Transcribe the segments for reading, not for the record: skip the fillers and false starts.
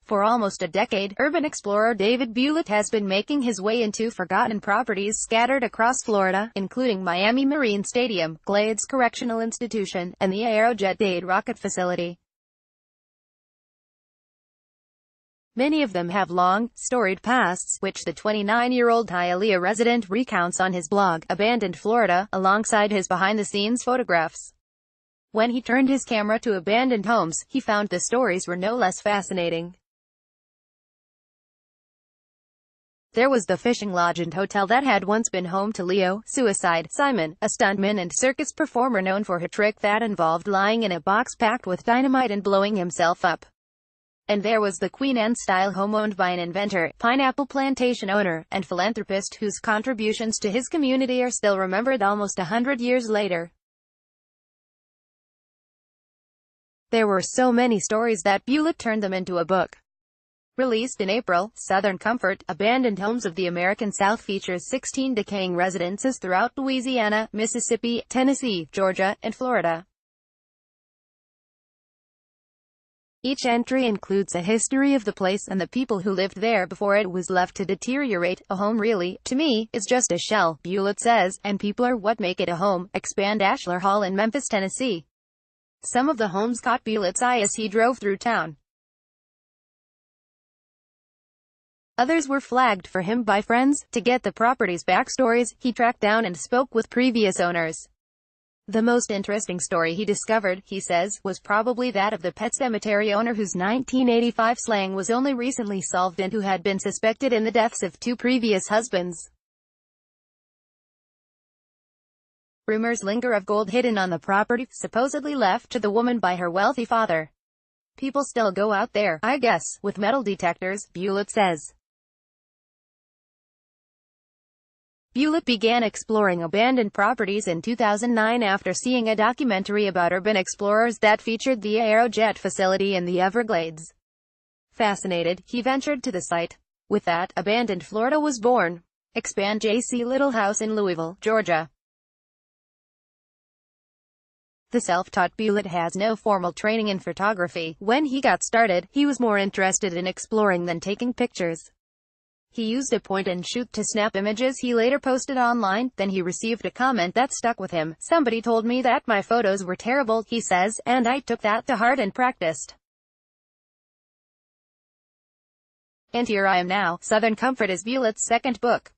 For almost a decade, urban explorer David Bullitt has been making his way into forgotten properties scattered across Florida, including Miami Marine Stadium, Glades Correctional Institution, and the Aerojet Dade rocket facility. Many of them have long, storied pasts, which the 29-year-old Hialeah resident recounts on his blog, Abandoned Florida, alongside his behind-the-scenes photographs. When he turned his camera to abandoned homes, he found the stories were no less fascinating. There was the fishing lodge and hotel that had once been home to Leo, Suicide Simon, a stuntman and circus performer known for a trick that involved lying in a box packed with dynamite and blowing himself up. And there was the Queen Anne-style home owned by an inventor, pineapple plantation owner, and philanthropist whose contributions to his community are still remembered almost 100 years later. There were so many stories that Bullitt turned them into a book. Released in April, Southern Comfort, Abandoned Homes of the American South features 16 decaying residences throughout Louisiana, Mississippi, Tennessee, Georgia, and Florida. Each entry includes a history of the place and the people who lived there before it was left to deteriorate. A home really, to me, is just a shell, Bullitt says, and people are what make it a home. Expand Ashlar Hall in Memphis, Tennessee. Some of the homes caught Bullitt's eye as he drove through town. Others were flagged for him by friends. To get the property's backstories, he tracked down and spoke with previous owners. The most interesting story he discovered, he says, was probably that of the Pet Cemetery owner whose 1985 slaying was only recently solved and who had been suspected in the deaths of 2 previous husbands. Rumors linger of gold hidden on the property, supposedly left to the woman by her wealthy father. People still go out there, I guess, with metal detectors, Bullitt says. Bullitt began exploring abandoned properties in 2009 after seeing a documentary about urban explorers that featured the Aerojet facility in the Everglades. Fascinated, he ventured to the site. With that, Abandoned Florida was born. Expand J.C. Little House in Louisville, Georgia. The self-taught Bullitt has no formal training in photography. When he got started, he was more interested in exploring than taking pictures. He used a point-and-shoot to snap images he later posted online. Then he received a comment that stuck with him. Somebody told me that my photos were terrible, he says, and I took that to heart and practiced. And here I am now. Southern Comfort is Bullitt's second book.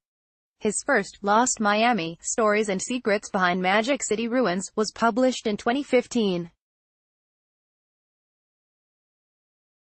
His first, Lost Miami, Stories and Secrets Behind Magic City Ruins, was published in 2015.